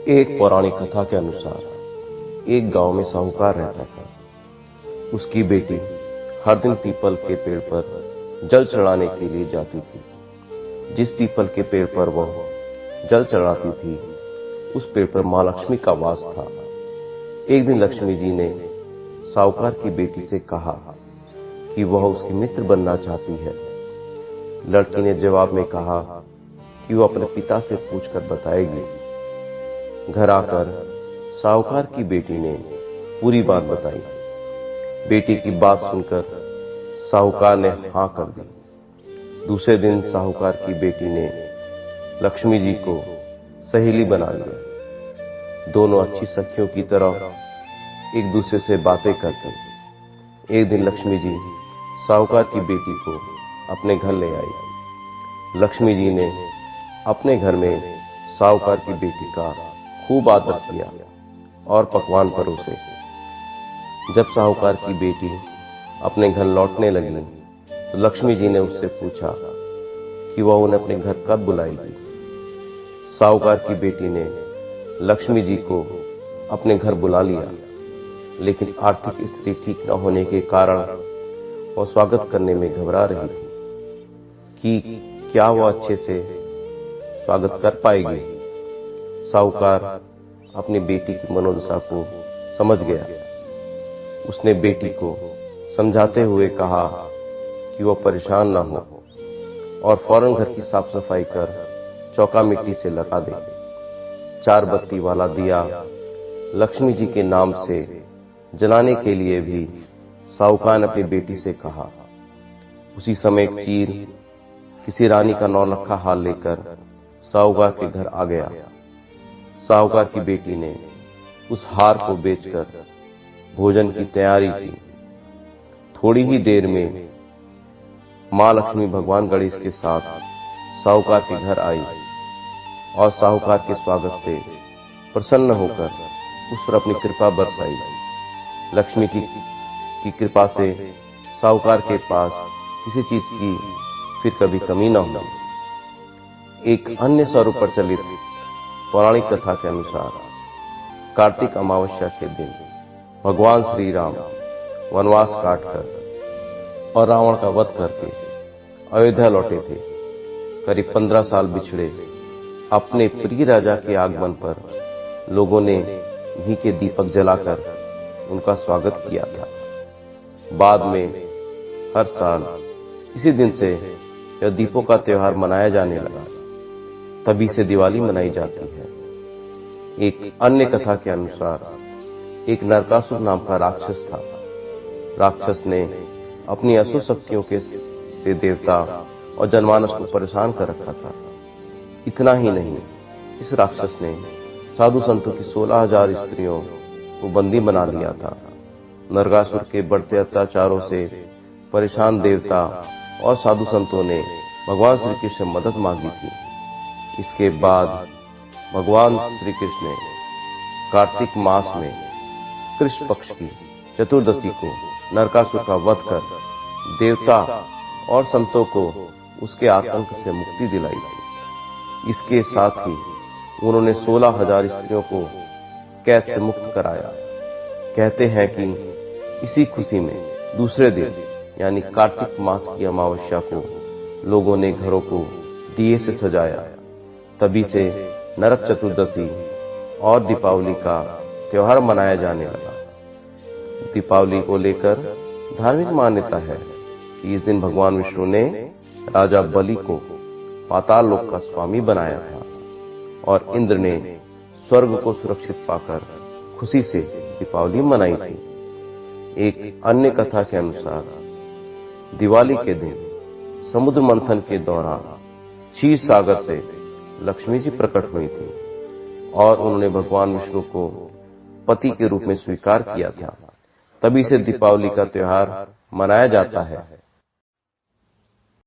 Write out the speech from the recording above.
एक पौराणिक कथा के अनुसार एक गांव में साहूकार रहता था। उसकी बेटी हर दिन पीपल के पेड़ पर जल चढ़ाने के लिए जाती थी। जिस पीपल के पेड़ पर वह जल चढ़ाती थी, उस पेड़ पर मां लक्ष्मी का वास था। एक दिन लक्ष्मी जी ने साहूकार की बेटी से कहा कि वह उसकी मित्र बनना चाहती है। लड़की ने जवाब में कहा कि वह अपने पिता से पूछकर बताएगी। घर आकर साहूकार की बेटी ने पूरी बात बताई। बेटी की बात सुनकर साहूकार ने हां कर दी। दूसरे दिन साहूकार की बेटी ने लक्ष्मी जी को सहेली बना लिया। दोनों अच्छी सखियों की तरह एक दूसरे से बातें करते। एक दिन लक्ष्मी जी साहूकार की बेटी को अपने घर ले आई। लक्ष्मी जी ने अपने घर में साहूकार की बेटी का खूब आदर किया और पकवान परोसे। जब साहूकार की बेटी अपने घर लौटने लगी तो लक्ष्मी जी ने उससे पूछा कि वह उन्हें अपने घर कब बुलाएगी। साहूकार की बेटी ने लक्ष्मी जी को अपने घर बुला लिया, लेकिन आर्थिक स्थिति ठीक न होने के कारण वह स्वागत करने में घबरा रही थी कि क्या वह अच्छे से स्वागत कर पाएगी। साहूकार अपनी बेटी की मनोदशा को समझ गया। उसने बेटी को समझाते हुए कहा कि वह परेशान न हो और फौरन घर की साफ सफाई कर चौका मिट्टी से लगा दे। 4 बत्ती वाला दिया लक्ष्मी जी के नाम से जलाने के लिए भी साहूकार ने अपनी बेटी से कहा। उसी समय एक चीर किसी रानी का 9 लखा हार लेकर साहूकार के घर आ गया। साहूकार की बेटी ने उस हार को बेचकर भोजन की तैयारी की। थोड़ी ही देर में मां लक्ष्मी भगवान गणेश के साथ साहूकार के घर आई और साहूकार के स्वागत से प्रसन्न होकर उस पर अपनी कृपा बरसाई। लक्ष्मी की कृपा से साहूकार के पास किसी चीज की फिर कभी कमी न हुई। एक अन्य स्वरूप पर चलित पौराणिक कथा के अनुसार कार्तिक अमावस्या के दिन भगवान श्री राम वनवास काटकर और रावण का वध करके अयोध्या लौटे थे। करीब 15 साल बिछड़े अपने प्रिय राजा के आगमन पर लोगों ने घी के दीपक जलाकर उनका स्वागत किया था। बाद में हर साल इसी दिन से यह दीपों का त्योहार मनाया जाने लगा। तभी से दिवाली मनाई जाती है। एक अन्य कथा के अनुसार एक नरकासुर नाम का राक्षस था। राक्षस ने अपनी असुर शक्तियों से देवता और जनमानस को परेशान कर रखा था। इतना ही नहीं, इस राक्षस ने साधु संतों की 16,000 स्त्रियों को बंदी बना लिया था। नरकासुर के बढ़ते अत्याचारों से परेशान देवता और साधु संतों ने भगवान श्री कृष्ण से मदद मांगी थी। इसके बाद भगवान श्री कृष्ण ने कार्तिक मास में कृष्ण पक्ष की चतुर्दशी को नरकासुर का वध कर देवता और संतों को उसके आतंक से मुक्ति दिलाई थी। इसके साथ ही उन्होंने 16,000 स्त्रियों को कैद से मुक्त कराया। कहते हैं कि इसी खुशी में दूसरे दिन यानी कार्तिक मास की अमावस्या को लोगों ने घरों को दिए से सजाया। तभी से नरक चतुर्दशी और दीपावली का त्योहार मनाया जाने लगा। दीपावली को लेकर धार्मिक मान्यता है कि इस दिन भगवान विष्णु ने राजा बलि को पाताल लोक का स्वामी बनाया था और इंद्र ने स्वर्ग को सुरक्षित पाकर खुशी से दीपावली मनाई थी। एक अन्य कथा के अनुसार दिवाली के दिन समुद्र मंथन के दौरान क्षीर सागर से लक्ष्मी जी प्रकट हुई थी और उन्होंने भगवान विष्णु को पति के रूप में स्वीकार किया था। तभी से दीपावली का त्योहार मनाया जाता है।